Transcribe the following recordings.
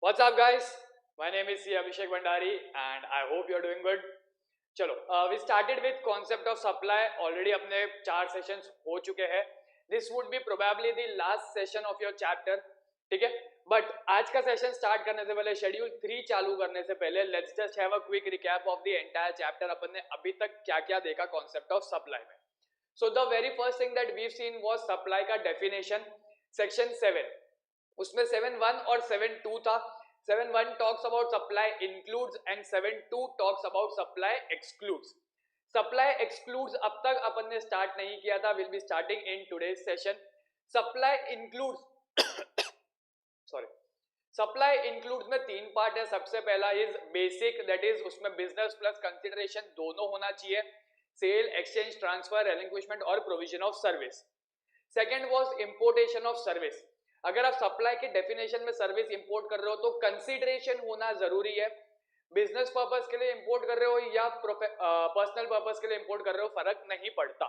What's up, guys? My name is C. Abhishek Bhandari, and I hope you're doing good. चलो, we started with concept of supply. Already अपने 4 sessions हो चुके हैं. This would be probably the last session of your chapter. ठीक है? But आज का session start करने से पहले, schedule 3 चालू करने से पहले, let's just have a quick recap of the entire chapter. अपन ने अभी तक क्या-क्या देखा concept of supply में. So the very first thing that we've seen was supply का definition, section 7. उसमें 7.1 और 7.2 था. 7.1 talks about supply includes and 7.2 talks about supply excludes. Supply excludes अब तक अपन ने start नहीं किया था. We'll be starting in today's session. Supply includes sorry. Supply includes में 3 पार्ट है. सबसे पहला is basic, that is उसमें business plus consideration दोनों होना चाहिए. Sale, exchange, transfer, relinquishment और provision of service. Second was importation of service. अगर आप सप्लाई के डेफिनेशन में सर्विस इंपोर्ट कर रहे हो तो कंसीडरेशन होना जरूरी है. बिजनेस पर्पस के लिए इंपोर्ट कर रहे हो या पर्सनल पर्पस के लिए इंपोर्ट कर रहे हो, फर्क नहीं पड़ता.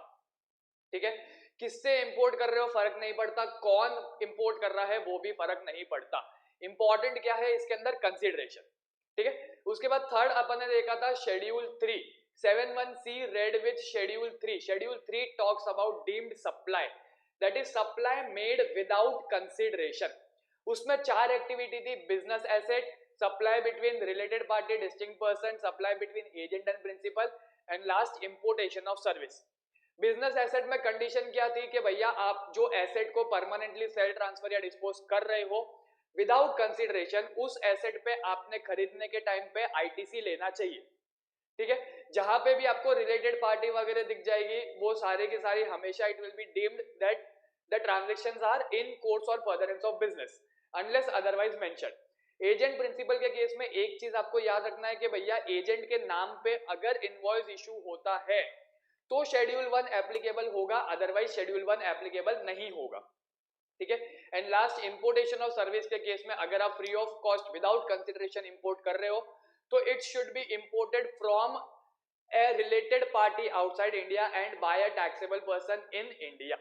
ठीक है, किससे इंपोर्ट कर रहे हो फर्क नहीं पड़ता, कौन इंपोर्ट कर रहा है वो भी फर्क नहीं पड़ता. इंपॉर्टेंट क्या है इसके अंदर, कंसीडरेशन. ठीक है, उसके बाद थर्ड अपन ने देखा था schedule 3. 7.1c read with schedule 3. Schedule 3 talks about deemed supply, that is supply made without consideration. उसमें 4 एक्टिविटी थी. Business asset, supply between related party, distinct person, supply between agent and principal, and last importation of service. Business asset में condition क्या थी कि भैया आप जो asset को परमानेंटली सेल, ट्रांसफर या डिस्पोज कर रहे हो विदाउट कंसिडरेशन, उस एसेट पे आपने खरीदने के टाइम पे आईटीसी लेना चाहिए. ठीक है, जहां पे भी आपको रिलेटेड पार्टी वगैरह दिख जाएगी वो सारे के सारे हमेशा it will be deemed that the transactions are in course or furtherance of business unless otherwise mentioned. Agent principal के केस में एक चीज आपको याद रखना है कि भैया एजेंट के नाम पे अगर इनवॉइस इशू होता है तो शेड्यूल 1 एप्लीकेबल होगा, अदरवाइज शेड्यूल 1 एप्लीकेबल नहीं होगा. ठीक है, and last importation of service के केस में अगर आप free of cost without consideration import कर रहे हो तो it should be imported from a related party outside India and by a taxable person in India.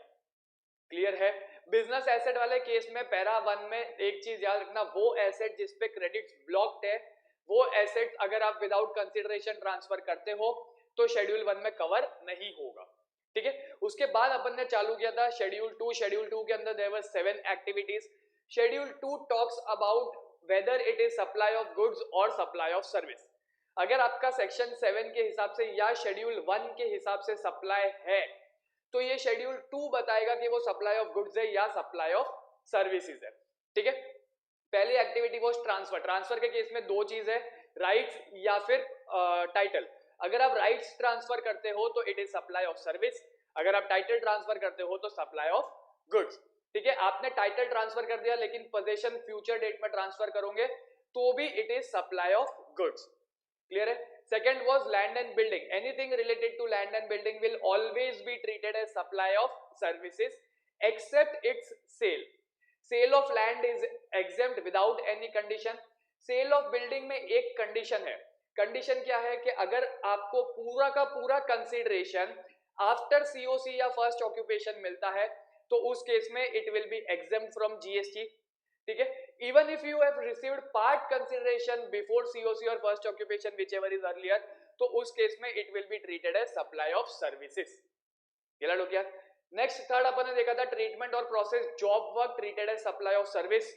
Clear है. बिजनेस एसेट वाले केस में पैरा 1 में एक चीज याद रखना, वो एसेट जिस पे क्रेडिट्स ब्लॉक्ड है वो एसेट अगर आप विदाउट कंसिडरेशन ट्रांसफर करते हो तो शेड्यूल 1 में कवर नहीं होगा. ठीक है, उसके बाद अपन ने चालू किया था शेड्यूल 2. शेड्यूल 2 के अंदर there were 7 activities. Schedule 2 talks about whether it is supply of goods or supply of service. अगर आपका सेक्शन 7 के हिसाब से या शेड्यूल 1 के हिसाब से सप्लाई है तो ये शेड्यूल 2 बताएगा कि वो सप्लाई ऑफ गुड्स है या सप्लाई ऑफ सर्विसेज है. ठीक है, पहली एक्टिविटी वो ट्रांसफर. ट्रांसफर के केस में दो चीज है, राइट्स या फिर टाइटल. अगर आप राइट्स ट्रांसफर करते हो तो it is supply of service, अगर आप टाइटल ट्रांसफर करते हो तो सप्लाई ऑफ गुड्स. ठीक है, आपने टाइटल ट्रांसफर कर दिया लेकिन पोजीशन फ्यूचर डेट में ट्रांसफर करोगे तो भी it is supply of goods. Clear है. Second was land and building. Anything related to land and building will always be treated as supply of services except its sale. Sale of land is exempt without any condition. Sale of building में एक condition है. Condition क्या है कि अगर आपको पूरा का पूरा कंसीडरेशन आफ्टर सीओसी या फर्स्ट ऑक्यूपेशन मिलता है तो उस केस में it will be exempt from GST. ठीक है, even if you have received part consideration before COC or first occupation whichever is earlier तो उस केस में it will be treated as supply of services. Clear हो गया. Next third अपन ने देखा था ट्रीटमेंट और process job work treated as supply of service.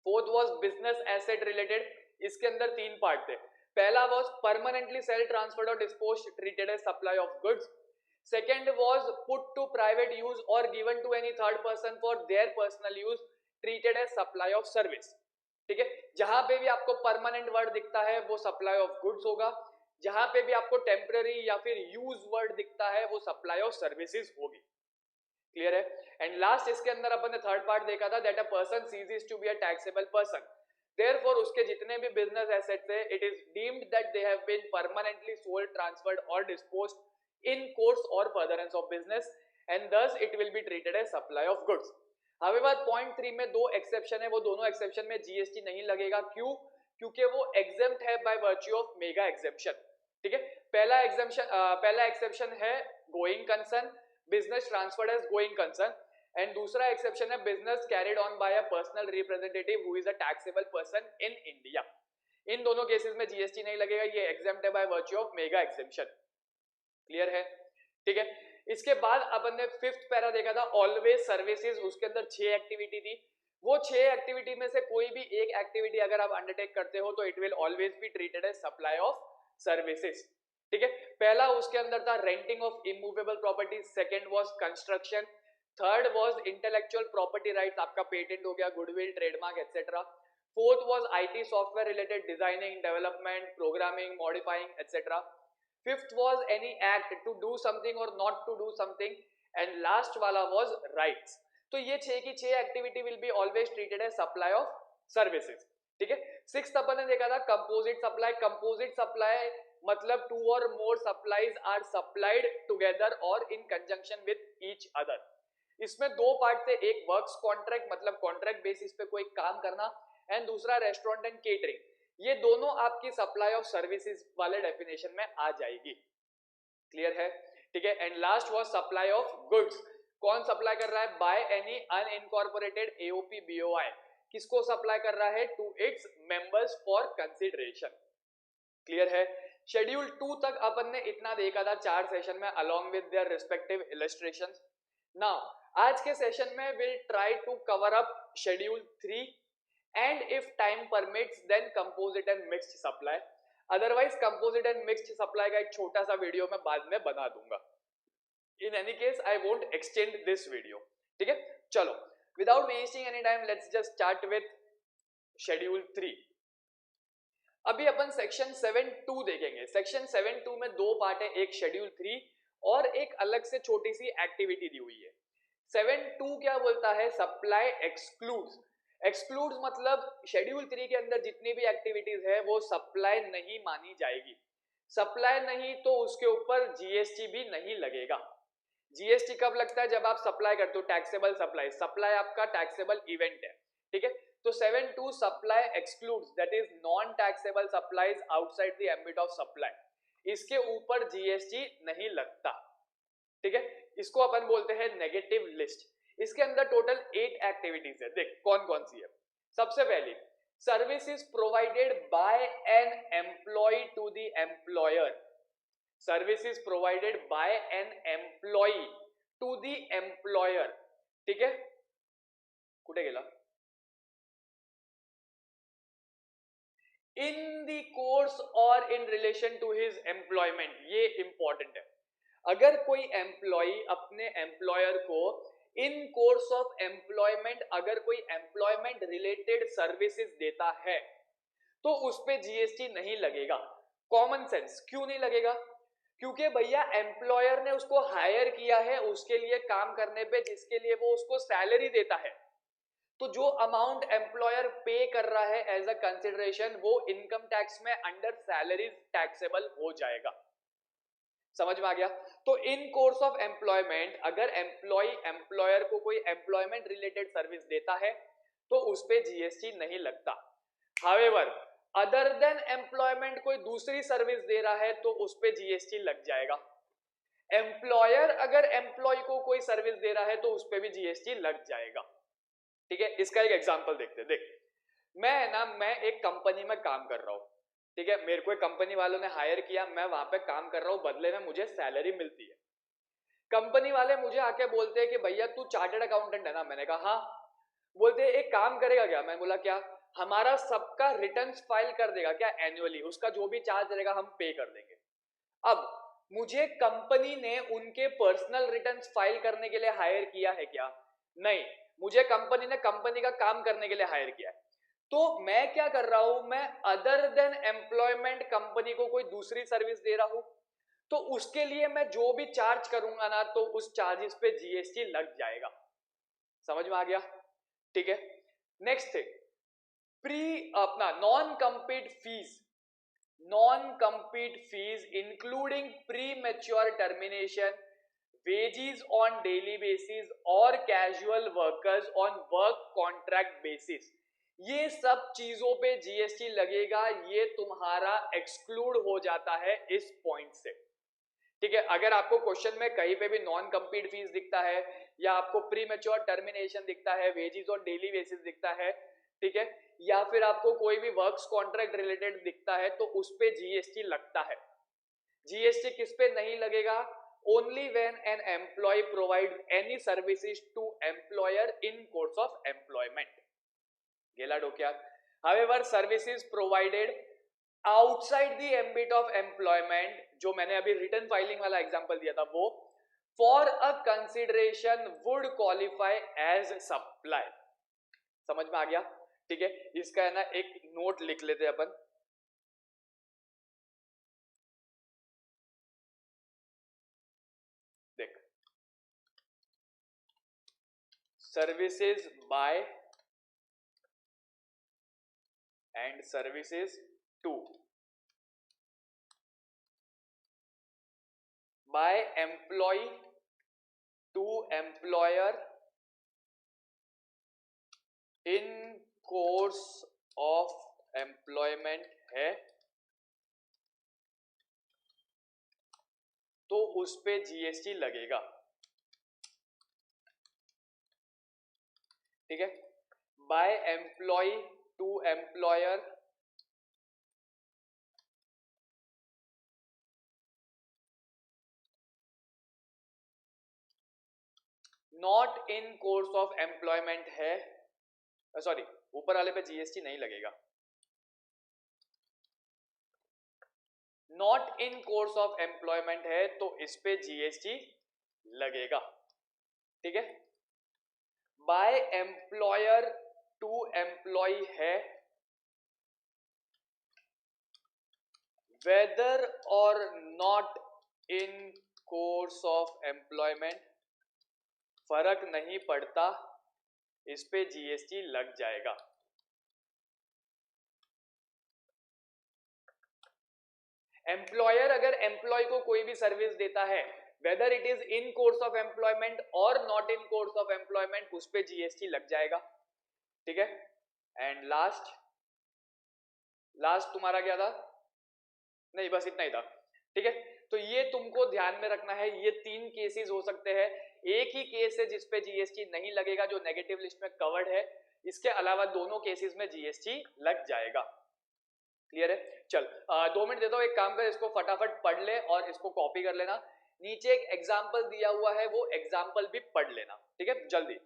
Fourth was business asset related. इसके अंदर 3 पार्ट थे. पहला वाज परमानेंटली सेल, ट्रांसफर्ड और disposed treated as supply of goods. Second was put to private use or given to any third person for their personal use treated as supply of service. ठीक है, जहां पे भी आपको permanent word दिखता है वो सप्लाई ऑफ गुड्स होगा, जहां पे भी आपको टेम्पररी या फिर यूज वर्ड दिखता है वो सप्लाई ऑफ सर्विसेज होगी. क्लियर है. एंड लास्ट इसके अंदर अपन ने थर्ड पार्ट देखा था that a person ceases to be a taxable person. Therefore उसके जितने भी बिजनेस एसेट्स है it is deemed that they have been permanently sold, transferred और disposed in course or furtherance of business and thus it will be treated as supply of goods. However point 3 में 2 exception है, वो दोनों exception में GST नहीं लगेगा. क्यों? क्योंकि वो exempt है by virtue of mega exemption. ठीक है, पहला exception है going concern, business transferred as going concern, and दूसरा एक्सेप्शन है business carried on by a personal representative who is a taxable person in India. इन दोनों केसेस में जीएसटी नहीं लगेगा, ये एग्जेम्प्ट है by virtue of mega exemption. Clear है? ठीक है। इसके बाद अपन ने फिफ्थ पैरा देखा था ऑलवेज सर्विसेज, उसके अंदर 6 एक्टिविटी थी। वो 6 एक्टिविटी में से कोई भी एक एक्टिविटी अगर आप अंडरटेक करते हो तो it will always be treated as supply of services. ठीक है। पहला उसके अंदर था renting of immovable property, second was construction, third was intellectual property rights, आपका पेटेंट हो गया, goodwill, trademark etcetera. Fourth was IT software related designing, development, programming, modifying etcetera. Fifth was any act to do something or not to do something, and last वाला was rights। तो ये 6 की 6 activity will be always treated as supply of services. ठीक है। Sixth अपन ने देखा था composite supply. Composite supply मतलब 2 और मोर सप्लाईज आर सप्लाइड टुगेदर और इन कंजंक्शन विद ईच अदर। इसमें दो पार्ट थे, एक वर्क्स कॉन्ट्रैक्ट मतलब कॉन्ट्रैक्ट बेसिस पे कोई काम करना, एंड दूसरा रेस्टोरेंट एंड केटरिंग। ये दोनों आपकी सप्लाई ऑफ सर्विसेज वाले डेफिनेशन में आ जाएगी। क्लियर है? ठीक है। And last was supply of goods. कौन सप्लाई कर रहा है? By any unincorporated AOP BOI. किसको सप्लाई कर रहा है? To its members for consideration. Clear है? शेड्यूल 2 तक अपन ने इतना देखा था 4 सेशन में along with their respective illustrations. Now आज के सेशन में will try to cover up schedule 3 and if time permits then composite and mixed supply, otherwise composite and mixed supply का एक छोटा सा वीडियो मैं बाद में बना दूंगा। in any case I won't extend this video। ठीक है। चलो without wasting any time let's just start with schedule 3। अभी अपन सेक्शन 7.2 देखेंगे। सेक्शन 7.2 में दो पार्ट है, एक शेड्यूल 3 और एक अलग से छोटी सी एक्टिविटी दी हुई है। 7.2 क्या बोलता है? Supply excludes. एक्सक्लूड्स मतलब शेड्यूल 3 के अंदर जितनी भी एक्टिविटीज है वो सप्लाई नहीं मानी जाएगी। सप्लाई नहीं तो उसके ऊपर जीएसटी भी नहीं लगेगा। जीएसटी कब लगता है? जब आप सप्लाई करते हो, टैक्सेबल सप्लाई। सप्लाई आपका टैक्सेबल इवेंट है। ठीक है। तो 7.2 supply excludes that is non taxable supplies outside the ambit of supply. इसके ऊपर जीएसटी नहीं लगता। ठीक है। इसको अपन बोलते हैं नेगेटिव लिस्ट। इसके अंदर टोटल 8 एक्टिविटीज है। देख कौन कौन सी है। सबसे पहली services provided by an employee to the employer. Services provided by an employee to the employer. ठीक है। कुठे गेला? In the course or in relation to his employment. ये इंपॉर्टेंट है। अगर कोई एम्प्लॉय अपने एम्प्लॉयर को इन कोर्स ऑफ एम्प्लॉयमेंट अगर कोई एम्प्लॉयमेंट रिलेटेड सर्विसेज देता है तो उस पे जीएसटी नहीं लगेगा। Common sense. क्यों नहीं लगेगा? क्योंकि भैया एम्प्लॉयर ने उसको हायर किया है उसके लिए काम करने पे, जिसके लिए वो उसको सैलरी देता है। तो जो अमाउंट एम्प्लॉयर पे कर रहा है एज अ कंसिडरेशन वो इनकम टैक्स में अंडर सैलरी टैक्सेबल हो जाएगा। समझ में आ गया? तो इन कोर्स ऑफ एम्प्लॉयमेंट अगर एम्प्लॉय एम्प्लॉयर को कोई एम्प्लॉयमेंट रिलेटेड सर्विस देता है तो उस पे जीएसटी नहीं लगता। हाउएवर अदर देन एम्प्लॉयमेंट कोई दूसरी सर्विस दे रहा है तो उस पे जीएसटी लग जाएगा। एम्प्लॉयर अगर एम्प्लॉय को कोई सर्विस दे रहा है तो उस पे भी जीएसटी लग जाएगा। ठीक है। इसका एक एग्जांपल देखते हैं। देख मैं एक कंपनी में काम कर रहा हूं। ठीक है। मेरे को एक कंपनी वालों ने हायर किया, मैं वहां पे काम कर रहा हूं, बदले में मुझे सैलरी मिलती है। कंपनी वाले मुझे आके बोलते हैं कि भैया तू चार्टर्ड अकाउंटेंट है ना? मैंने कहा हाँ। बोलते हैं एक काम करेगा क्या? मैं बोला क्या? हमारा सबका रिटर्न्स फाइल कर देगा क्या एनुअली, उसका जो भी चार्ज रहेगा हम पे कर देंगे। अब मुझे कंपनी ने उनके पर्सनल रिटर्न्स फाइल करने के लिए हायर किया है क्या? नहीं, मुझे कंपनी ने कंपनी का काम करने के लिए हायर किया है। तो मैं क्या कर रहा हूं? मैं अदर देन एम्प्लॉयमेंट कंपनी को कोई दूसरी सर्विस दे रहा हूं, तो उसके लिए मैं जो भी चार्ज करूंगा ना तो उस चार्जेस पे जीएसटी लग जाएगा। समझ में आ गया? ठीक है। नेक्स्ट थिंग, प्री अपना non compete fees. Non compete fees including pre mature termination, wages on daily basis और casual workers on work contract basis, ये सब चीजों पे जीएसटी लगेगा। ये तुम्हारा एक्सक्लूड हो जाता है इस पॉइंट से। ठीक है। अगर आपको क्वेश्चन में कहीं पे भी नॉन कंपीट फीस दिखता है या आपको प्री मैच्योर टर्मिनेशन दिखता है, वेजेस ऑन डेली बेसिस दिखता है, ठीक है, या फिर आपको कोई भी वर्क्स कॉन्ट्रैक्ट रिलेटेड दिखता है, तो उस पे जीएसटी लगता है। जीएसटी किस पे नहीं लगेगा? Only when an employee provide any services to employer in course of employment. गेला डोक्यात? However services provided outside the ambit of employment, जो मैंने अभी रिटर्न फाइलिंग वाला एग्जांपल दिया था, वो for a consideration would qualify as supply. समझ में आ गया? ठीक है, इसका है ना एक नोट लिख लेते हैं अपन। देख, services by and services to by employee to employer in course of employment है, तो उस पे जीएसटी लगेगा। ठीक है, by employee to employer not in course of employment है, सॉरी, ऊपर वाले पे जीएसटी नहीं लगेगा। Not in course of employment है तो इस पे जीएसटी लगेगा। ठीक है, बाय एम्प्लॉयर टू एम्प्लॉय है, whether or not in course of employment, फर्क नहीं पड़ता, इस पे जीएसटी लग जाएगा। एम्प्लॉयर अगर एम्प्लॉय को कोई भी सर्विस देता है, whether it is in course of employment or not in course of employment, उस पे जीएसटी लग जाएगा। ठीक है, एंड लास्ट तुम्हारा क्या था? नहीं, बस इतना ही था। ठीक है, तो ये तुमको ध्यान में रखना है, ये 3 केसेस हो सकते हैं। एक ही केस है जिस पे जीएसटी नहीं लगेगा, जो नेगेटिव लिस्ट में कवर्ड है, इसके अलावा दोनों केसेस में जीएसटी लग जाएगा। क्लियर है? चल 2 मिनट देता हूं, एक काम कर, इसको फटाफट पढ़ ले और इसको कॉपी कर लेना। नीचे एक एग्जाम्पल दिया हुआ है, वो एग्जाम्पल भी पढ़ लेना। ठीक है, जल्दी।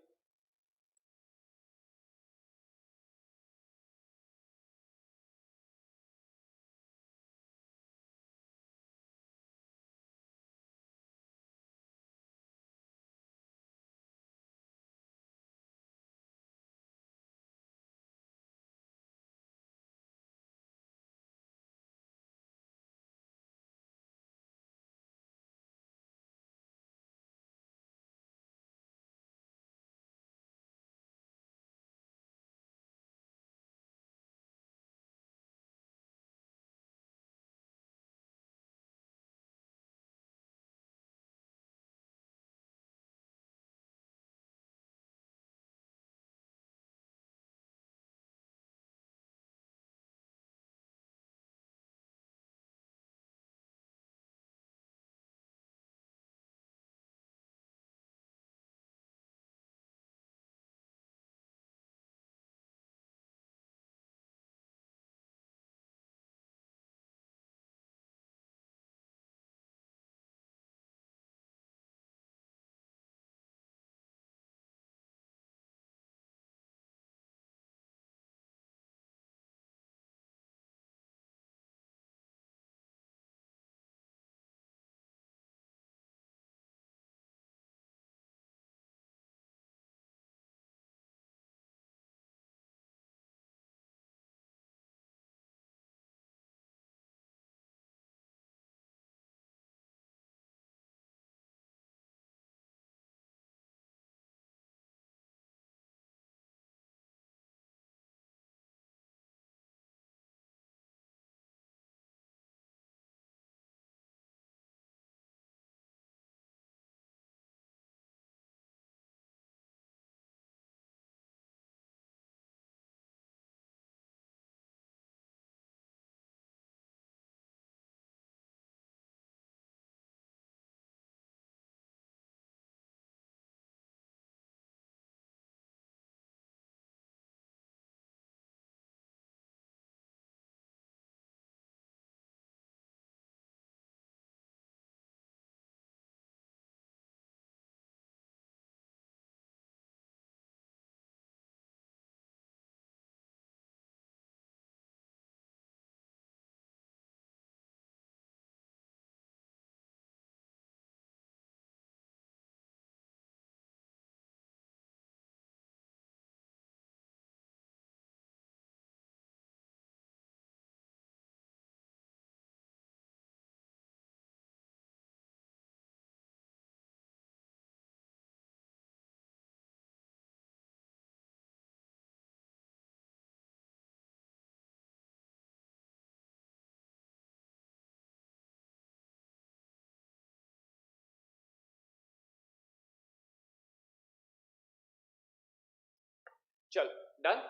चलो डन,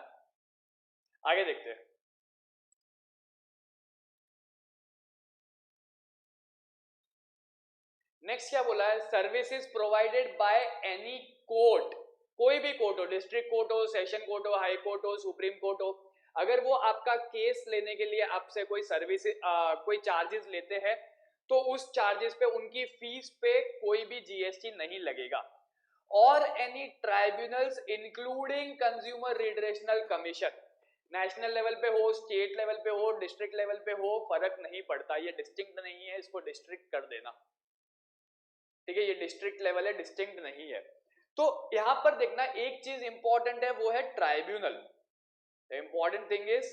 आगे देखते हैं। नेक्स्ट क्या बोला है, services provided bye any court, कोई भी कोर्ट हो, डिस्ट्रिक्ट कोर्ट हो, सेशन कोर्ट हो, हाई कोर्ट हो, सुप्रीम कोर्ट हो, अगर वो आपका केस लेने के लिए आपसे कोई सर्विस कोई चार्जेस लेते हैं तो उस चार्जेस पे, उनकी फीस पे कोई भी जीएसटी नहीं लगेगा। और any tribunals including consumer redressal commission, national level पे हो, स्टेट लेवल पे हो, डिस्ट्रिक्ट लेवल पे हो, फर्क नहीं पड़ता, ये डिस्टिंक्ट नहीं है, इसको डिस्ट्रिक्ट कर देना, ठीक है, ये डिस्ट्रिक्ट लेवल है, डिस्टिंक्ट नहीं है। तो यहां पर देखना एक चीज इंपॉर्टेंट है, वो है tribunal. Important thing is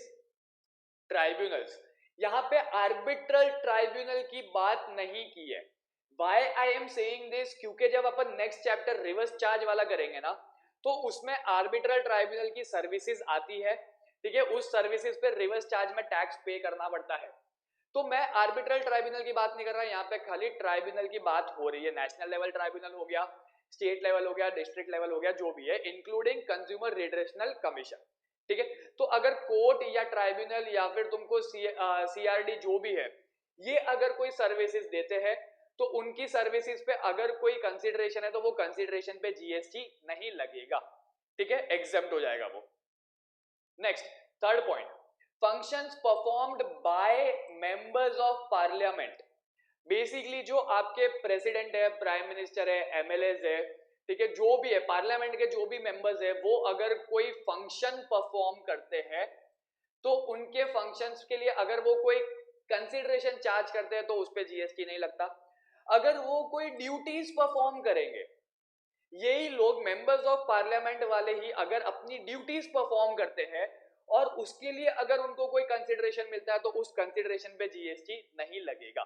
tribunals. यहां पे आर्बिट्रल ट्राइब्यूनल की बात नहीं की है। Why I am saying this, क्योंकि जब अपन नेक्स्ट चैप्टर रिवर्स चार्ज वाला करेंगे ना, तो उसमें आर्बिट्रल ट्राइब्यूनल की सर्विसेज आती है, ठीक है, उस सर्विसेज पे रिवर्स चार्ज में टैक्स पे करना पड़ता है। तो मैं आर्बिट्रल ट्राइब्यूनल की बात नहीं कर रहा, यहाँ पे खाली ट्राइब्यूनल की बात हो रही है। नेशनल लेवल ट्राइब्यूनल हो गया, स्टेट लेवल हो गया, डिस्ट्रिक्ट लेवल हो गया, जो भी है, इंक्लूडिंग कंज्यूमर रिड्रेशनल कमीशन, ठीक है। तो अगर कोर्ट या ट्राइब्यूनल या फिर तुमको सीआरडी जो भी है, ये अगर कोई सर्विसेज देते हैं तो उनकी सर्विसेज पे अगर कोई कंसिडरेशन है तो वो कंसिडरेशन पे जीएसटी नहीं लगेगा, ठीक है, एग्जेम्प्ट हो जाएगा वो। Next, third point, functions performed by members of parliament. Basically जो आपके प्रेसिडेंट है, प्राइम मिनिस्टर है, एमएलएज है, ठीक है, जो भी है, पार्लियामेंट के जो भी मेंबर्स है, वो अगर कोई फंक्शन परफॉर्म करते हैं तो उनके फंक्शंस के लिए अगर वो कोई कंसिडरेशन चार्ज करते हैं तो उस पर जीएसटी नहीं लगता। अगर वो कोई ड्यूटीज परफॉर्म करेंगे, यही लोग मेंबर्स ऑफ पार्लियामेंट वाले ही अगर अपनी ड्यूटीज परफॉर्म करते हैं और उसके लिए अगर उनको कोई कंसिडरेशन मिलता है तो उस कंसिडरेशन पे जीएसटी नहीं लगेगा,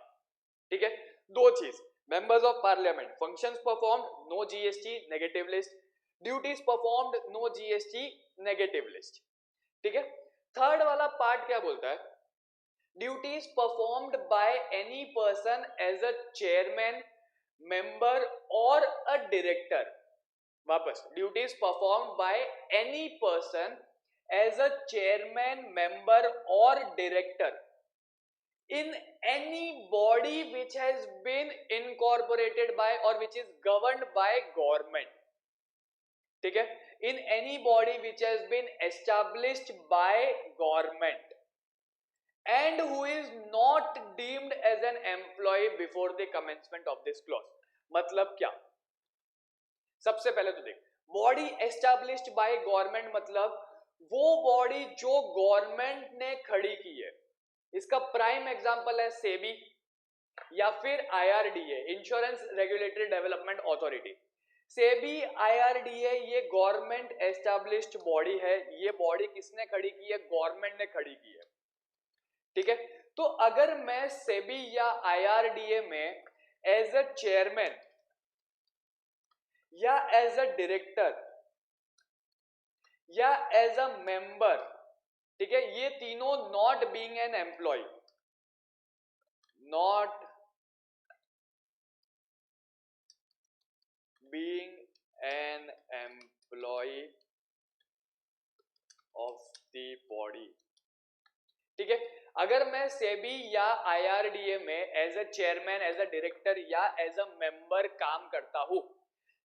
ठीक है। दो चीज, members of parliament, functions performed no GST negative list, duties performed no GST negative list, ठीक है। थर्ड वाला पार्ट क्या बोलता है, duties performed by any person as a chairman, member or a director. वापस, duties performed by any person as a chairman, member और director in any body which has been incorporated by or which is governed by government, ठीक है, in any body which has been established by government and who is not deemed as an employee before the commencement of this clause। मतलब क्या, सबसे पहले तो देख, body established by government मतलब वो बॉडी जो गवर्नमेंट ने खड़ी की है। इसका प्राइम एग्जांपल है सेबी या फिर IRDA, insurance regulatory development authority. SEBI, IRDA, ये गवर्नमेंट एस्टैब्लिश्ड बॉडी है। ये बॉडी किसने खड़ी की है, गवर्नमेंट ने खड़ी की है, ठीक है। तो अगर मैं सेबी या आईआरडीए में एज अ चेयरमैन या एज अ डायरेक्टर या एज अ मेंबर, ठीक है, ये तीनों not being an employee, not being an employee of the body, ठीक है। अगर मैं सेबी या आईआरडीए में as a chairman, as a director या एज अ मेंबर काम करता हूं,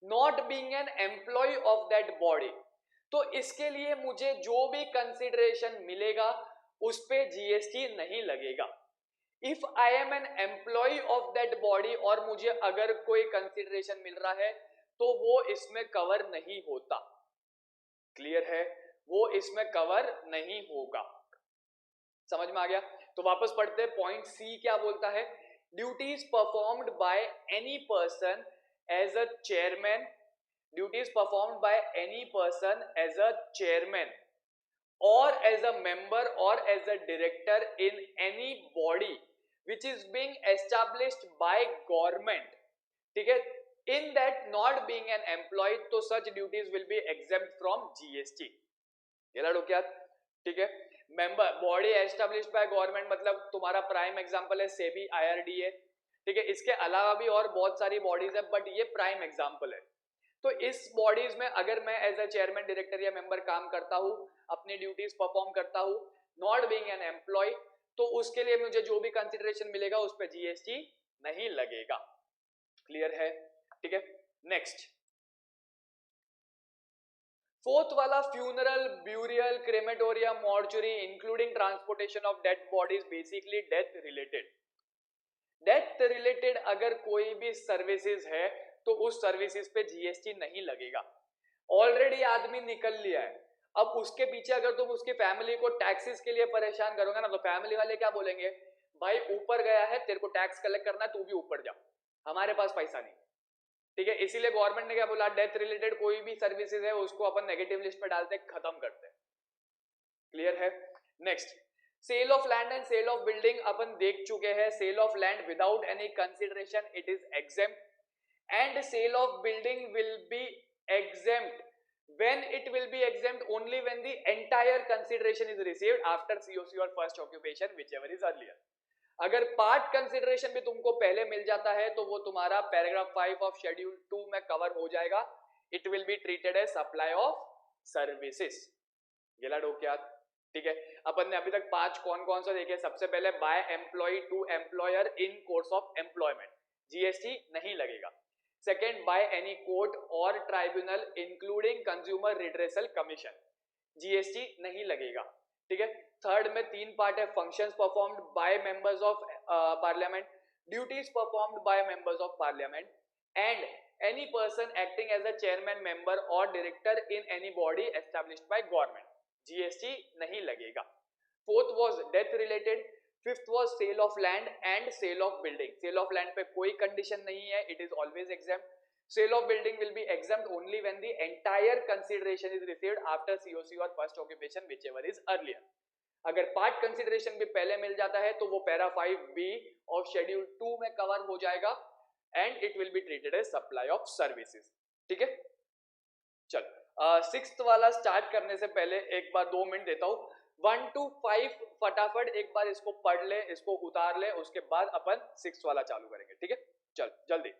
not being an employee of that body, तो इसके लिए मुझे जो भी कंसिडरेशन मिलेगा उस पे जीएसटी नहीं लगेगा। If I am an employee of that body और मुझे अगर कोई कंसिडरेशन मिल रहा है तो वो इसमें कवर नहीं होता, क्लियर है, वो इसमें कवर नहीं होगा, समझ में आ गया। तो वापस पढ़ते हैं, पॉइंट सी क्या बोलता है, duties performed by any person as a chairman, duties performed by any person as a chairman or as a member or as a director in any body which is being established by government, ठीक है, in that not being an employee, तो such duties will be exempt from GST। ये लड़ो क्या, ठीक है। Member, body established by government मतलब तुम्हारा प्राइम एग्जांपल है सेबी, आईआरडीए, ठीक है। इसके अलावा भी और बहुत सारी बॉडीज है बट ये प्राइम एग्जांपल है। तो इस बॉडीज में अगर मैं एज अ चेयरमैन, डायरेक्टर या मेंबर काम करता हूं, अपनी ड्यूटीज परफॉर्म करता हूं, नॉट बीइंग एन एम्प्लॉय, तो उसके लिए मुझे जो भी कंसिडरेशन मिलेगा उस पर जीएसटी नहीं लगेगा। क्लियर है? ठीक है। नेक्स्ट, फोर्थ वाला, funeral, burial, crematorium, mortuary including transportation of dead bodies, basically death related. Death related अगर कोई भी सर्विसेज है तो उस सर्विसेज पे जीएसटी नहीं लगेगा। ऑलरेडी आदमी निकल लिया है, अब उसके पीछे अगर तुम उसकी फैमिली को टैक्सेस के लिए परेशान करोगे ना, तो फैमिली वाले क्या बोलेंगे, भाई ऊपर गया है, तेरे को टैक्स कलेक्ट करना है, तू भी ऊपर जा, हमारे पास पैसा नहीं। ठीक है, इसीलिए गवर्नमेंट ने क्या बोला, डेथ रिलेटेड कोई भी सर्विसेज है उसको अपन नेगेटिव लिस्ट में डालते, खत्म करते। क्लियर है? Next, sale of land and sale of building अपन देख चुके हैं। Sale of land without any consideration it is exempt, and sale of building will be exempt when it will be exempt only when the entire consideration is received after COC or first occupation whichever is earlier। अगर part consideration भी तुमको पहले मिल जाता है तो वो तुम्हारा paragraph 5 of schedule 2 में कवर हो जाएगा। It will be treated as supply of services. गिला डोक्यात। ठीक है, अपन ने अभी तक 5 कौन कौन सा देखे। सबसे पहले by employee to employer in course of employment, GST नहीं लगेगा। सेकेंड, बाय एनी कोर्ट और tribunal including consumer redressal commission, GST नहीं लगेगा। ठीक है। थर्ड में 3 पार्ट है, functions performed by members of parliament, duties performed by members of parliament and any person acting as a chairman, member और director in any body established by government, GST नहीं लगेगा। Fourth was death related. Fifth was sale of land and sale of building. Sale of land पे कोई condition नहीं है, it is always exempt. Sale of building will be exempt only when the entire consideration is received after COC or first occupation whichever is earlier। अगर part consideration भी पहले मिल जाता है तो वो पैरा 5B ऑफ शेड्यूल 2 में cover हो जाएगा and it will be treated as supply of services. ठीक है, चल सिक्स्थ वाला स्टार्ट करने से पहले एक बार 2 मिनट देता हूं। 1 to 5 फटाफट एक बार इसको पढ़ ले, इसको उतार ले, उसके बाद अपन 6 वाला चालू करेंगे। ठीक है, चल जल्दी।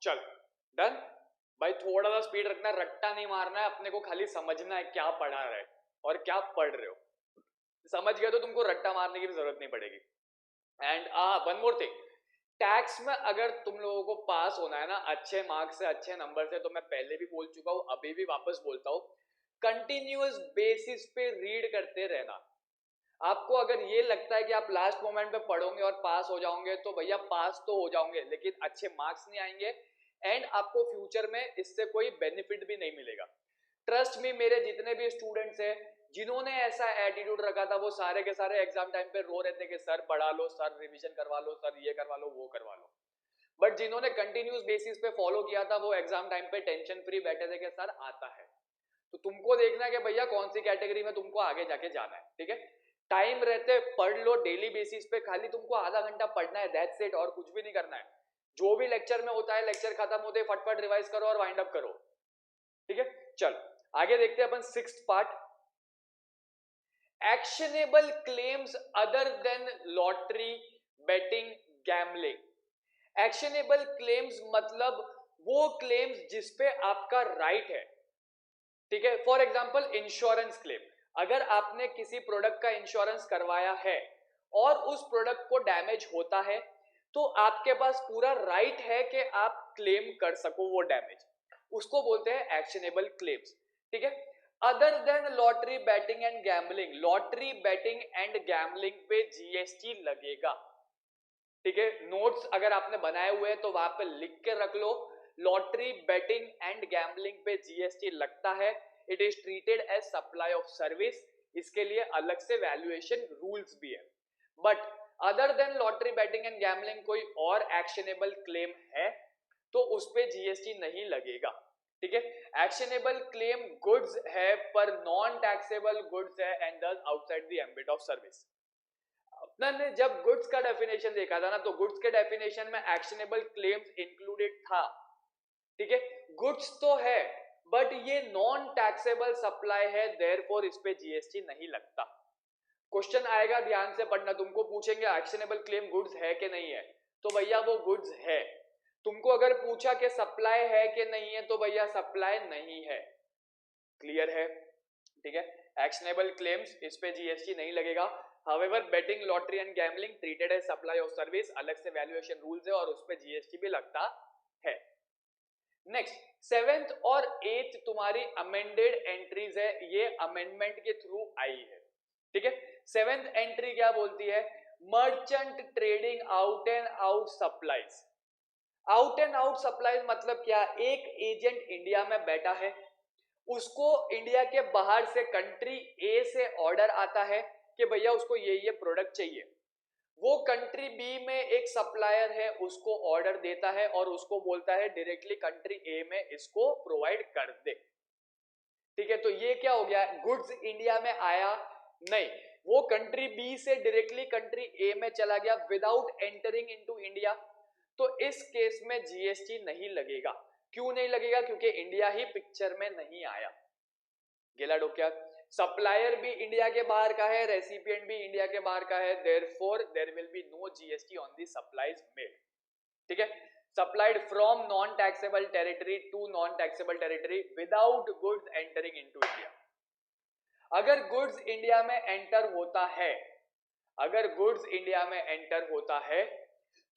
चल डन भाई, थोड़ा सा स्पीड रखना, रट्टा नहीं मारना है, अपने को खाली समझना है क्या पढ़ा रहे और क्या पढ़ रहे हो। समझ गए तो तुमको रट्टा मारने की भी जरूरत नहीं पड़ेगी। And one more thing, tax में अगर तुम लोगों को पास होना है ना अच्छे मार्क्स से, अच्छे नंबर से, तो मैं पहले भी बोल चुका हूं, अभी भी वापस बोलता हूं, कंटिन्यूअस बेसिस पे रीड करते रहना। आपको अगर ये लगता है कि आप लास्ट मोमेंट पे पढ़ोगे और पास हो जाओगे तो भैया पास तो हो जाओगे, लेकिन अच्छे मार्क्स नहीं आएंगे एंड आपको फ्यूचर में इससे कोई बेनिफिट भी नहीं मिलेगा। ट्रस्ट मी, मेरे जितने भी स्टूडेंट्स हैं जिन्होंने ऐसा एटीट्यूड रखा था वो सारे के सारे एग्जाम टाइम पे रो रहे थे कि सर पढ़ा लो, सर रिवीजन करवा लो, सर ये करवा लो, वो करवा लो। बट जिन्होंने कंटिन्यूस बेसिस पे फॉलो किया था वो एग्जाम टाइम पे टेंशन फ्री बैठे थे कि सर आता है। तो तुमको देखना है कि भैया कौन सी कैटेगरी में तुमको आगे जाके जाना है, ठीक है। टाइम रहते पढ़ लो डेली बेसिस पे, खाली तुमको आधा घंटा पढ़ना है, दैट्स इट, और कुछ भी नहीं करना है। जो भी लेक्चर में होता है, लेक्चर खत्म होते फटफट रिवाइज करो और वाइंड अप करो, ठीक है। चल आगे देखते हैं अपन sixth part, actionable claims other than lottery, betting, gambling. Actionable claims मतलब वो क्लेम्स जिसपे आपका राइट है, ठीक है। फॉर एग्जांपल इंश्योरेंस क्लेम, अगर आपने किसी प्रोडक्ट का इंश्योरेंस करवाया है और उस प्रोडक्ट को डैमेज होता है तो आपके पास पूरा राइट है कि आप क्लेम कर सको वो डैमेज, उसको बोलते हैं एक्शनेबल क्लेम्स, ठीक है। Other than lottery, betting and gambling, lottery, betting and gambling पे जीएसटी लगेगा, ठीक है। नोट्स अगर आपने बनाए हुए हैं तो वहां पे लिख के रख लो, लॉटरी, बेटिंग एंड गैम्बलिंग पे जीएसटी लगता है। It is treated as supply of service, इसके लिए अलग से वैल्यूएशन रूल्स भी है। But other than lottery, betting and gambling कोई और एक्शनेबल क्लेम है तो उस पे जीएसटी नहीं लगेगा, ठीक है। एक्शनेबल क्लेम गुड्स है पर नॉन टैक्सेबल गुड्स है एंड दस outside the ambit of service. अपना ने जब गुड्स का डेफिनेशन देखा था ना, तो गुड्स के डेफिनेशन में एक्शनेबल क्लेम्स इंक्लूडेड था, ठीक है। गुड्स तो है बट ये नॉन टैक्सेबल सप्लाई है, देयरफॉर इस पे जीएसटी नहीं लगता। क्वेश्चन आएगा, ध्यान से पढ़ना, तुमको पूछेंगे एक्शनेबल क्लेम गुड्स है कि नहीं है, तो भैया वो गुड्स है। तुमको अगर पूछा कि सप्लाई है कि नहीं है तो भैया सप्लाई नहीं है, क्लियर है, ठीक है। एक्शनेबल क्लेम्स इस पे जीएसटी नहीं लगेगा। However, betting, lottery and gambling treated as supply of service, अलग से वैल्यूएशन रूल्स है और उस पे जीएसटी भी लगता है। नेक्स्ट, सेवेंथ और एथ तुम्हारी अमेंडेड एंट्रीज है, ये अमेंडमेंट के थ्रू आई है, ठीक है। सेवेंथ एंट्री क्या बोलती है, merchant trading out and out supplies. Out and out supplies मतलब क्या, एक एजेंट इंडिया में बैठा है, उसको इंडिया के बाहर से कंट्री ए से ऑर्डर आता है कि भैया उसको ये प्रोडक्ट चाहिए, वो कंट्री बी में एक सप्लायर है उसको ऑर्डर देता है और उसको बोलता है डायरेक्टली कंट्री ए में इसको प्रोवाइड कर दे, ठीक है। तो ये क्या हो गया, गुड्स इंडिया में आया नहीं, वो कंट्री बी से डायरेक्टली कंट्री ए में चला गया विदाउट एंटरिंग इनटू इंडिया, तो इस केस में जीएसटी नहीं लगेगा। क्यों नहीं लगेगा, क्योंकि इंडिया ही पिक्चर में नहीं आया। गेला डोक्या, सप्लायर भी इंडिया के बाहर का है, रेसिपिएंट भी इंडिया के बाहर का है, therefore there will be no GST on the supplies made, ठीक है। Supplied from non taxable territory to non taxable territory without goods entering into India. अगर गुड्स इंडिया में एंटर होता है, अगर गुड्स इंडिया में एंटर होता है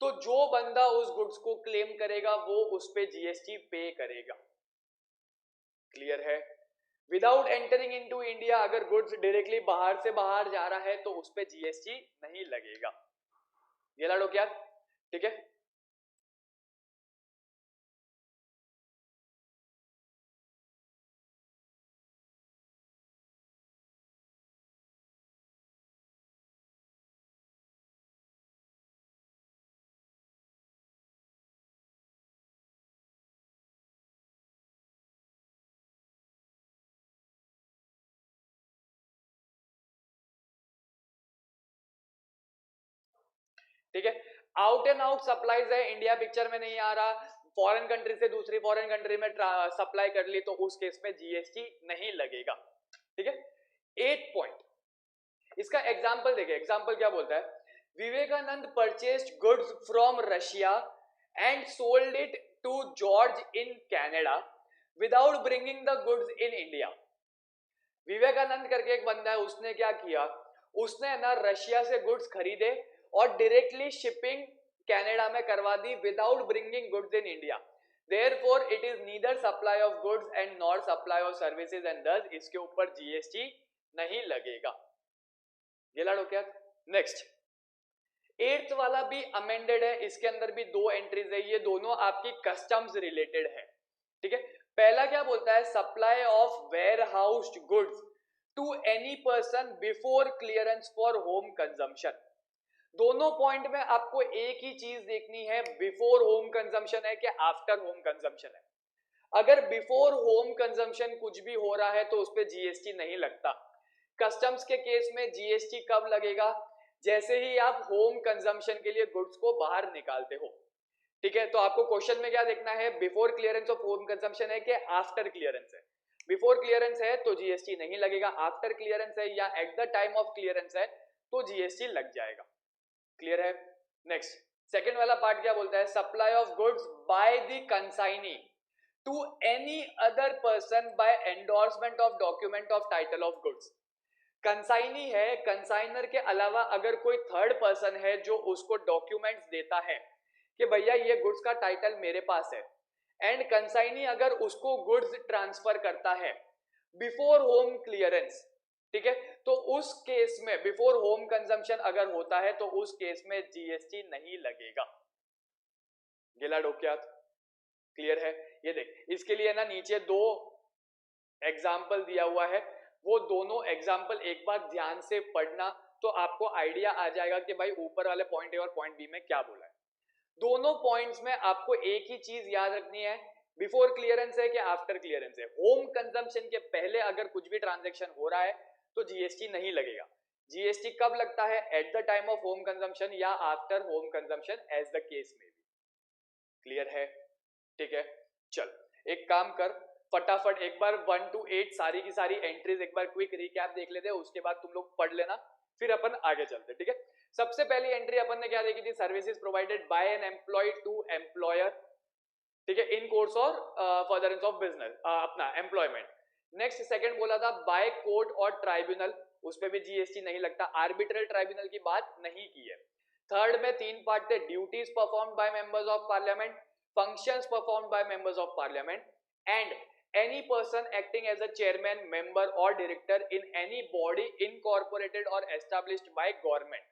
तो जो बंदा उस गुड्स को क्लेम करेगा वो उस पे जीएसटी पे करेगा, क्लियर है। विदाउट एंटरिंग इनटू इंडिया, अगर गुड्स डायरेक्टली बाहर से बाहर जा रहा है तो उस पे जीएसटी नहीं लगेगा, ये लाडो क्या, ठीक है। ठीक है, आउट एंड आउट सप्लाईज है, इंडिया पिक्चर में नहीं आ रहा, फॉरेन कंट्री से दूसरी फॉरेन कंट्री में सप्लाई कर ली तो उस केस में जीएसटी नहीं लगेगा, ठीक है। 8 पॉइंट, इसका एग्जाम्पल देखिए, एग्जाम्पल क्या बोलता है, Vivekananda purchased goods from Russia and sold it to George in Canada without bringing the goods in India. Vivekananda करके एक बंदा है, उसने क्या किया, उसने ना रशिया से गुड्स खरीदे और डायरेक्टली शिपिंग कनाडा में करवा दी without bringing goods in India, therefore it is neither supply of goods and not supply of services and दस इसके ऊपर जीएसटी नहीं लगेगा, ये लाडो क्या। नेक्स्ट, 8th वाला भी अमेंडेड है, इसके अंदर भी 2 एंट्रीज है, ये दोनों आपकी कस्टम्स रिलेटेड है, ठीक है। पहला क्या बोलता है, supply of warehoused goods to any person before clearance for home consumption. दोनों पॉइंट में आपको एक ही चीज देखनी है, बिफोर होम कंजम्पशन है कि आफ्टर होम कंजम्पशन है। अगर बिफोर होम कंजम्पशन कुछ भी हो रहा है तो उस पर जीएसटी नहीं लगता। कस्टम्स के केस में जीएसटी कब लगेगा? जैसे ही आप होम कंजम्पशन के लिए गुड्स को बाहर निकालते हो, ठीक है। तो आपको क्वेश्चन में क्या देखना है, before clearance of home consumption है कि आफ्टर क्लियरेंस है। बिफोर क्लियरेंस है तो जीएसटी नहीं लगेगा, आफ्टर क्लियरेंस है या eight the time of clearance है तो जीएसटी लग जाएगा। क्लियर है? नेक्स्ट सेकंड वाला पार्ट क्या बोलता है, supply of goods by the consignee to any other person by endorsement of document of title of goods. Consignee है, कंसाइनर के अलावा अगर कोई थर्ड पर्सन है जो उसको डॉक्यूमेंट्स देता है कि भैया ये गुड्स का टाइटल मेरे पास है, एंड कंसाइनी अगर उसको गुड्स ट्रांसफर करता है बिफोर होम क्लियरेंस, ठीक है, तो उस केस में बिफोर होम कंजम्पशन अगर होता है तो उस केस में जीएसटी नहीं लगेगा। गिला डोक्यात? क्लियर है? ये देख, इसके लिए ना नीचे दो एग्जाम्पल दिया हुआ है, वो दोनों एग्जाम्पल एक बार ध्यान से पढ़ना तो आपको आइडिया आ जाएगा कि भाई ऊपर वाले पॉइंट ए और पॉइंट बी में क्या बोला है। दोनों पॉइंट्स में आपको एक ही चीज याद रखनी है, बिफोर क्लियरेंस है कि आफ्टर क्लियरेंस है। होम कंजम्पशन के पहले अगर कुछ भी ट्रांजैक्शन हो रहा है तो जीएसटी नहीं लगेगा। जीएसटी कब लगता है? At the time of home consumption या after home consumption, as the case में भी। क्लियर है? ठीक है, चल एक काम कर, फटाफट एक बार 1 to 8 सारी की सारी एंट्रीज एक बार क्विक रिकैप देख लेते हैं, उसके बाद तुम लोग पढ़ लेना, फिर अपन आगे चलते। ठीक है, सबसे पहली एंट्री अपन ने क्या देखी थी, services provided by an employee to employer, ठीक है, in course or furtherance of business, अपना एम्प्लॉयमेंट। नेक्स्ट सेकंड बोला था बाय कोर्ट और ट्राइब्यूनल, उस पे भी जीएसटी नहीं लगता, आर्बिट्रल ट्राइब्यूनल की बात नहीं की है। थर्ड में 3 पार्ट थे, duties performed by members of parliament, functions performed by members of parliament, and any person acting as a chairman, member or director in any body incorporated or established by government।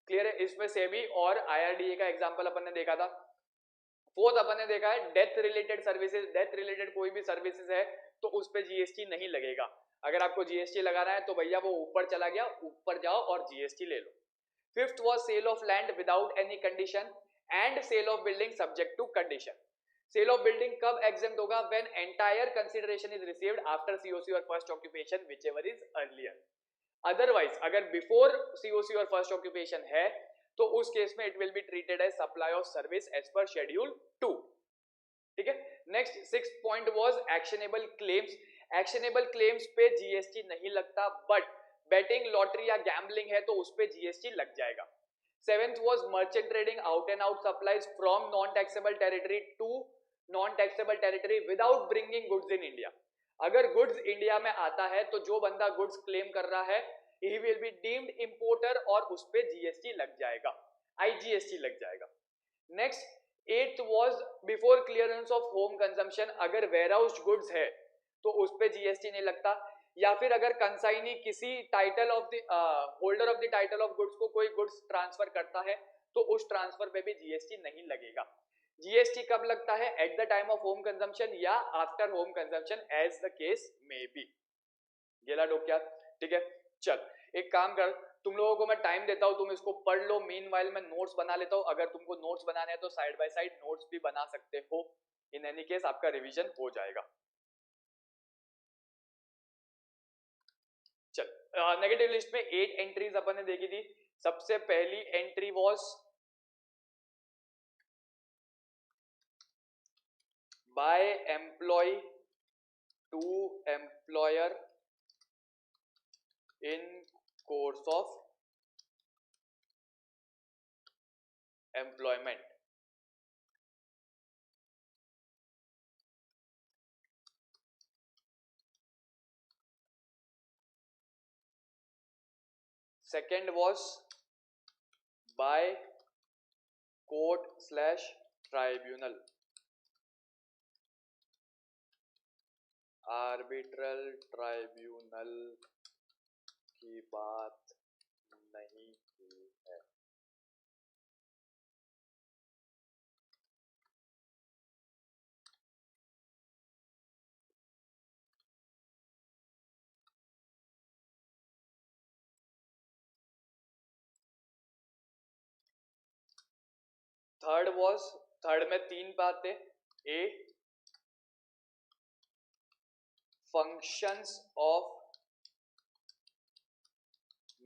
Clear है? इसमें सेबी और IRDA का example अपन ने देखा था। Fourth अपन ने देखा है death related services, death related कोई भी सर्विसेज है तो उस पर जीएसटी नहीं लगेगा। अगर आपको जीएसटी लगाना है तो भैया वो ऊपर चला गया, ऊपर जाओ और जीएसटी ले लो। Fifth was sale of land without any condition and sale of building subject to condition। sale of building कब exempt होगा? when entire consideration is received after COC or first occupation whichever is earlier। otherwise अगर before COC और first occupation है तो उस case में it will be treated as supply of service as per schedule 2। ठीक है, next 6th point was actionable claims. Actionable claims पे GST नहीं लगता, बट बेटिंग, लॉटरी या गैम्बलिंग है तो उस पे जीएसटी लग जाएगा। 7th was merchant trading out and out supplies from non-taxable territory to non-taxable territory without bringing goods in India। अगर गुड्स इंडिया में आता है तो जो बंदा गुड्स क्लेम कर रहा है he will be deemed importer और उस पे जीएसटी लग जाएगा, आईजीएसटी लग जाएगा। Next 8th was before clearance of home consumption, अगर वेयरहाउस गुड्स है तो उस पे जीएसटी नहीं लगता, या फिर अगर कंसाइनी किसी title of the holder of the title of goods को कोई गुड्स ट्रांसफर करता है तो उस ट्रांसफर पे भी जीएसटी नहीं लगेगा। जीएसटी कब लगता है? At the time of home consumption या after home consumption, as the case may be. गेला डोक्या? ठीक है, चल एक काम कर, तुम लोगों को मैं टाइम देता हूं, तुम इसको पढ़ लो, मीनवाइल मैं नोट्स बना लेता हूं। अगर तुमको नोट्स बनाने हैं तो साइड बाय साइड नोट्स भी बना सकते हो, इन एनी केस आपका रिवीजन हो जाएगा। चल, नेगेटिव लिस्ट में 8 एंट्रीज अपन ने देखी थी। सबसे पहली entry was by employee to employer in course of employment. Second was by court slash tribunal, arbitral tribunal की बात नहीं की है। थर्ड में तीन बातें. A, functions of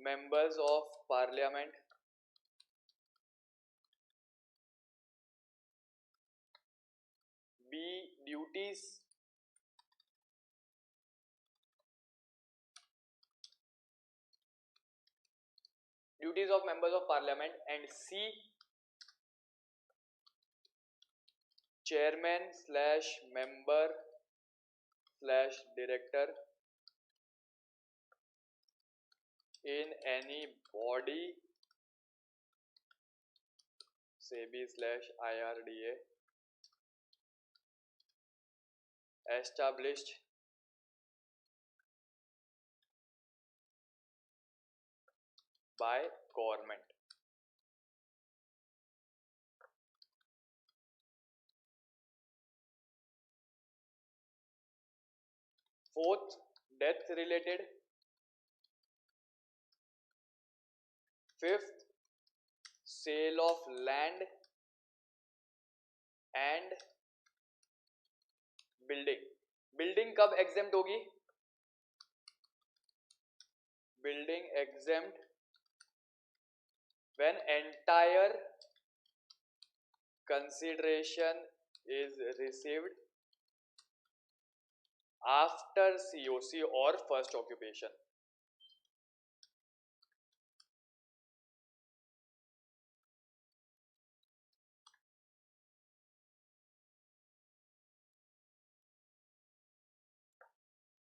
members of parliament. B, duties of members of parliament. And C, chairman slash member slash director in any body, SEBI slash IRDA, established by government. Fourth, death related. Fifth, sale of land and building. Building कब exempt होगी? Building exempt when entire consideration is received after COC or first occupation.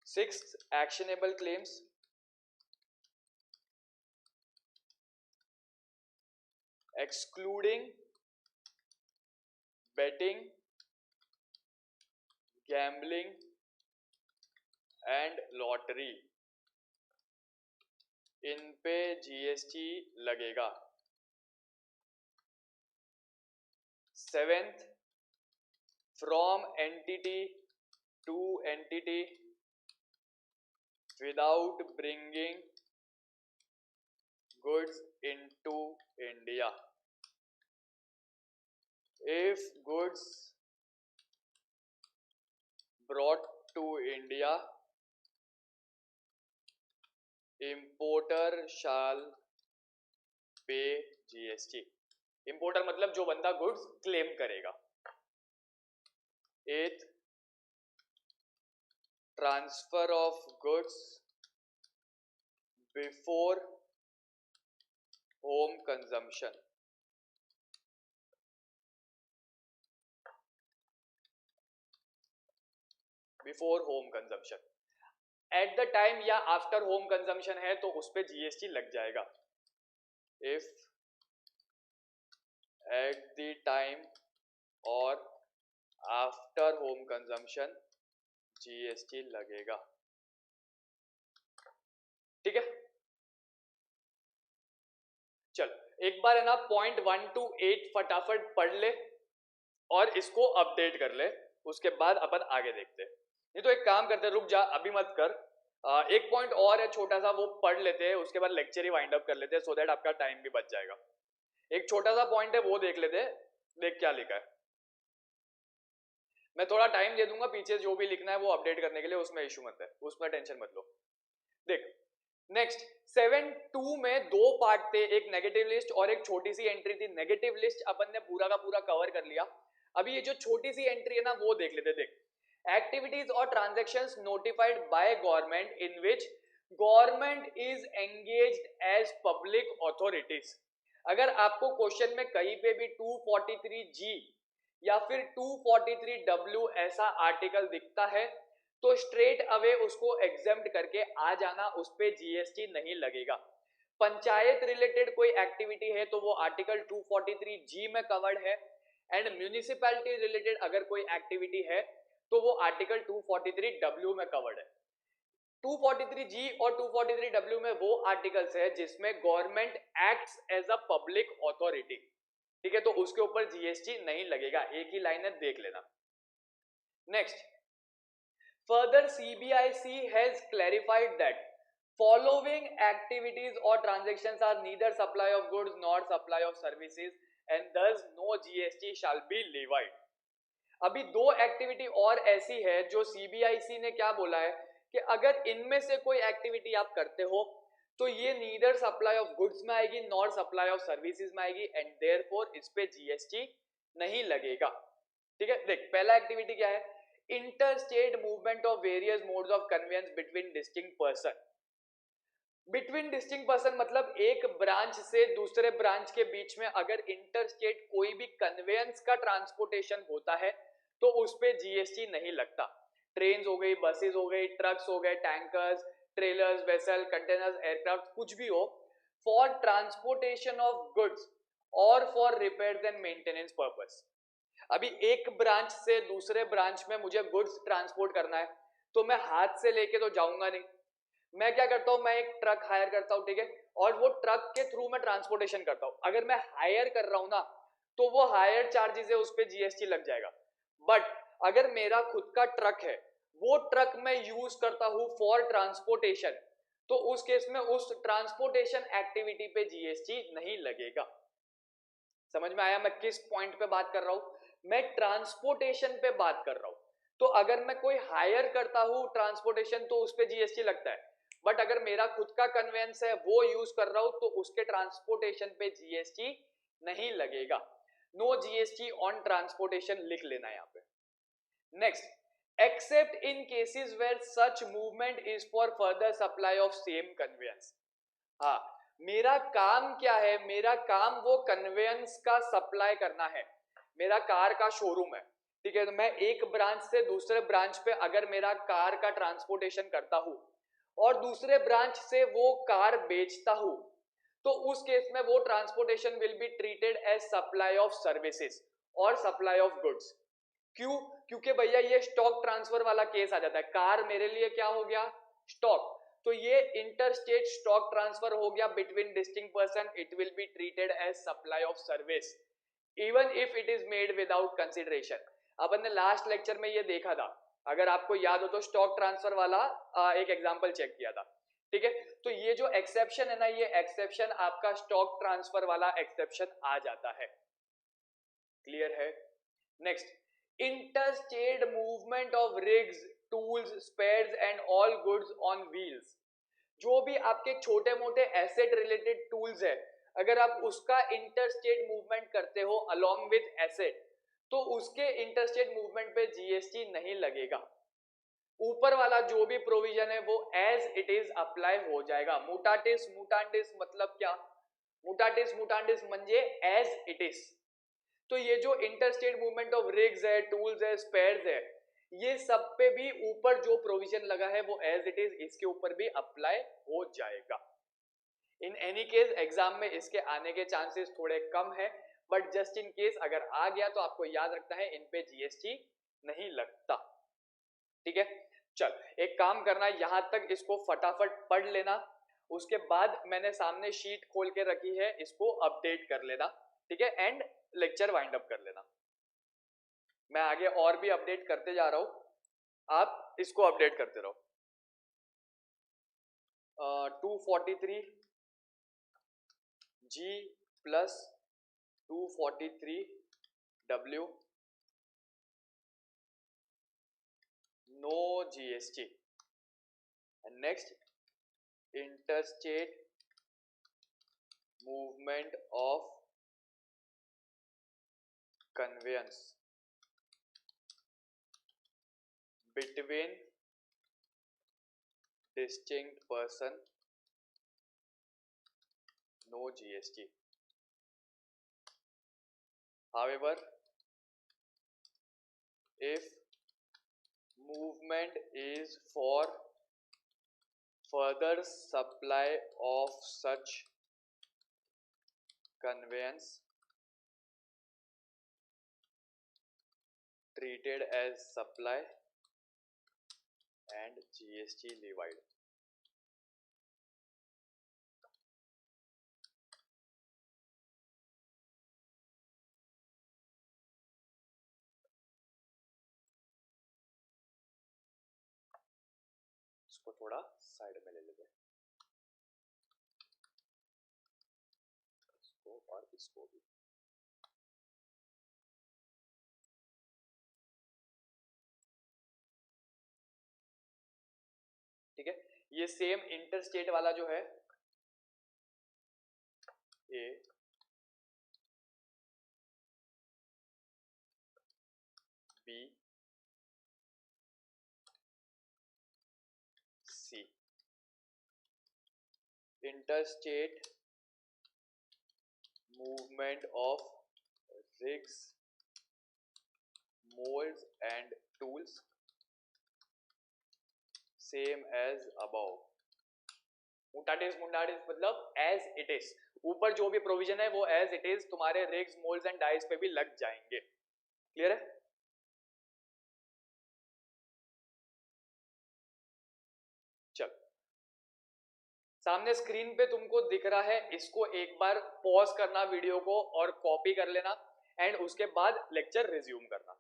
Sixth, actionable claims. Excluding betting, gambling and lottery, इन पे GST लगेगा. Seventh, from entity to entity without bringing goods into India. If goods brought to India, importer shall pay GST. Importer मतलब जो बंदा goods claim करेगा. Eighth, transfer of goods before home consumption. Before home consumption. At the time या after home consumption है तो उस पे GST लग जाएगा. If at the time or after home consumption, GST लगेगा. ठीक है, चल एक बार है ना पॉइंट 1 to 8 फटाफट पढ़ ले और इसको अपडेट कर ले, उसके बाद अपन आगे देखते हैं. नहीं तो एक काम करते, रुक जा अभी मत कर, एक पॉइंट और है छोटा सा, वो पढ़ लेते हैं, उसके बाद लेक्चर ही वाइंड अप कर लेते हैं, सो दैट आपका टाइम भी बच जाएगा. एक छोटा सा पॉइंट है वो देख लेते हैं, देख क्या लिखा है. मैं थोड़ा टाइम दे दूंगा, पीछे जो भी लिखना है वो अपडेट करने के लिए, उसमें इशू मत है, उसमें टेंशन मत लो. देख नेक्स्ट 7.2 में दो पार्ट थे, एक नेगेटिव लिस्ट और एक छोटी सी एंट्री थी. नेगेटिव लिस्ट अपन ने पूरा का पूरा कवर कर लिया. अभी ये जो छोटी सी एंट्री है ना वो देख लेते. देख, activities or transactions notified by government in which government is engaged as public authorities. अगर आपको क्वेश्चन में कहीं पे भी 243G या फिर 243W ऐसा आर्टिकल दिखता है तो स्ट्रेट अवे उसको एग्जेम्प्ट करके आ जाना, उस पे GST नहीं लगेगा. पंचायत रिलेटेड कोई एक्टिविटी है तो वो आर्टिकल 243G में कवर्ड है, एंड म्यूनिसिपैलिटी रिलेटेड अगर कोई एक्टिविटी है तो वो आर्टिकल 243W में कवर्ड है. 243G और 243W में वो आर्टिकल्स है जिसमें government acts as a public authority. ठीक है, तो उसके ऊपर GST नहीं लगेगा. एक ही लाइन है, देख लेना. Next, further CBIC has clarified that following activities or transactions are neither supply of goods nor supply of services and thus no GST shall be levied. अभी दो एक्टिविटी और ऐसी है जो CBIC ने क्या बोला है कि अगर इनमें से कोई एक्टिविटी आप करते हो तो ये नीदर सप्लाई ऑफ गुड्स में आएगी नॉर सप्लाई ऑफ सर्विसेज में आएगी एंड देयरफॉर इस पे GST नहीं लगेगा. ठीक है, देख पहला एक्टिविटी क्या है, interstate movement of various modes of conveyance between distinct person. Between distinct person मतलब एक ब्रांच से दूसरे ब्रांच के बीच में अगर इंटरस्टेट कोई भी कन्वेंस का ट्रांसपोर्टेशन होता है तो उस पे GST नहीं लगता. ट्रेन हो गई, बसेस हो गई, ट्रक्स हो गए, tankers, trailers, vessel, containers, aircraft, कुछ भी हो, फॉर ट्रांसपोर्टेशन ऑफ गुड्स और for repairs and maintenance purpose. अभी एक ब्रांच से दूसरे ब्रांच में मुझे गुड्स ट्रांसपोर्ट करना है तो मैं हाथ से लेके तो जाऊंगा नहीं. मैं क्या करता हूं, मैं एक ट्रक हायर करता हूं, ठीक है, और वो ट्रक के थ्रू मैं ट्रांसपोर्टेशन करता हूं. अगर मैं हायर कर रहा हूं ना तो वो हायर चार्जेस है, उस पे GST लग जाएगा. बट अगर मेरा खुद का ट्रक है, वो ट्रक मैं यूज करता हूं फॉर ट्रांसपोर्टेशन, तो उस केस में उस ट्रांसपोर्टेशन एक्टिविटी पे GST नहीं लगेगा. समझ में आया मैं किस पॉइंट पे बात कर रहा हूं? मैं ट्रांसपोर्टेशन पे बात कर रहा हूं. तो अगर मैं कोई हायर करता हूं ट्रांसपोर्टेशन तो उस पे GST लगता है, बट अगर मेरा खुद का कन्वेंस है वो यूज कर रहा हूं तो उसके ट्रांसपोर्टेशन पे GST नहीं लगेगा. नो GST ऑन ट्रांसपोर्टेशन लिख लेना यहां पे. Next, except in cases where such movement is for further supply of same conveyance. हाँ, मेरा काम क्या है, मेरा काम वो कन्वेयंस का सप्लाई करना है. मेरा कार का शोरूम है, ठीक है, तो मैं एक ब्रांच से दूसरे ब्रांच पे अगर मेरा कार का ट्रांसपोर्टेशन करता हूं और दूसरे ब्रांच से वो कार बेचता हूं तो उस केस में वो transportation will be treated as supply of services or supply of goods. क्यों? क्योंकि भैया ये स्टॉक ट्रांसफर वाला केस आ जाता है. कार मेरे लिए क्या हो गया, स्टॉक, तो ये इंटरस्टेट स्टॉक ट्रांसफर हो गया between distinct person. It will be treated as supply of service even if it is made without consideration. अपन ने लास्ट लेक्चर में ये देखा था, अगर आपको याद हो तो स्टॉक ट्रांसफर वाला एक एग्जांपल चेक किया था. ठीक है, तो ये जो एक्सेप्शन है ना, ये एक्सेप्शन आपका स्टॉक ट्रांसफर वाला एक्सेप्शन आ जाता है. क्लियर है? Next, interstate movement of rigs, tools, spares and all goods on wheels. जो भी आपके छोटे मोटे एसेट रिलेटेड टूल्स है, अगर आप उसका इंटरस्टेट मूवमेंट करते हो अलॉन्ग विथ एसेट तो उसके इंटरस्टेट मूवमेंट पे GST नहीं लगेगा. ऊपर वाला जो भी प्रोविजन है वो एज इट इज अप्लाई हो जाएगा. मुटाटिस मुटांडिस मतलब क्या, मुटाटिस मुटांडिस म्हणजे एज इट इज. तो ये जो इंटरस्टेट मूवमेंट ऑफ रिग्स है, टूल्स है, स्पेयर्स है, ये सब पे भी ऊपर जो प्रोविजन लगा है वो एज इट इज इसके ऊपर भी अप्लाई हो जाएगा. इन एनी केस एग्जाम में इसके आने के चांसेस थोड़े कम है, बट जस्ट इन केस अगर आ गया तो आपको याद रखना है इन पे GST नहीं लगता. ठीक है, चल एक काम करना, यहां तक इसको फटाफट पढ़ लेना, उसके बाद मैंने सामने शीट खोल के रखी है, इसको अपडेट कर लेना. ठीक है, एंड लेक्चर वाइंड अप कर लेना. मैं आगे और भी अपडेट करते जा रहा हूं, आप इसको अपडेट करते रहो. 243 G plus 243 W, no GST. and next, interstate movement of conveyance between distinct person, no GST. However, if movement is for further supply of such conveyance treated as supply and GST levied. इसको थोड़ा side में ले लेते हैं, इसको और इसको भी. ठीक है, ये सेम इंटरस्टेट वाला जो है A B C, interstate movement of rigs, molds and tools same as above. मुटाटिस मुंडाटिस मतलब as it is, ऊपर जो भी प्रोविजन है वो as it is तुम्हारे रिग्स मोल्ड्स एंड डाइस पे भी लग जाएंगे. क्लियर है? चल, सामने स्क्रीन पे तुमको दिख रहा है, इसको एक बार पॉज करना वीडियो को और कॉपी कर लेना एंड उसके बाद लेक्चर रिज्यूम करना.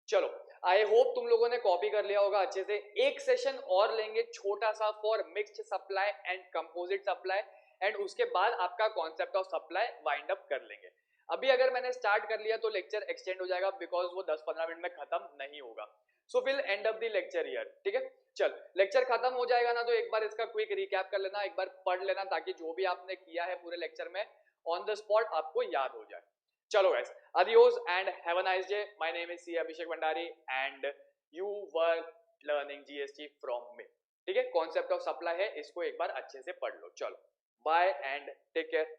चलो, आई होप तुम लोगों ने कॉपी कर लिया होगा अच्छे से. एक सेशन और लेंगे छोटा सा for mixed supply and composite supply and उसके बाद आपका concept of supply wind up कर लेंगे. अभी अगर मैंने स्टार्ट कर लिया तो लेक्चर एक्सटेंड हो जाएगा बिकॉज वो 10-15 मिनट में खत्म नहीं होगा. So will and up the lecture here. ठीक है, चल लेक्चर खत्म हो जाएगा ना तो एक बार इसका क्विक रिकैप कर लेना, एक बार पढ़ लेना ताकि जो भी आपने किया है पूरे लेक्चर में ऑन द स्पॉट आपको याद हो जाए. चलो guys, adios and have a nice day. My name is C. Abhishek Bhandari and you were learning GST from me. ठीक है, कॉन्सेप्ट ऑफ सप्लाई है, इसको एक बार अच्छे से पढ़ लो. चलो, बाय एंड टेक केयर.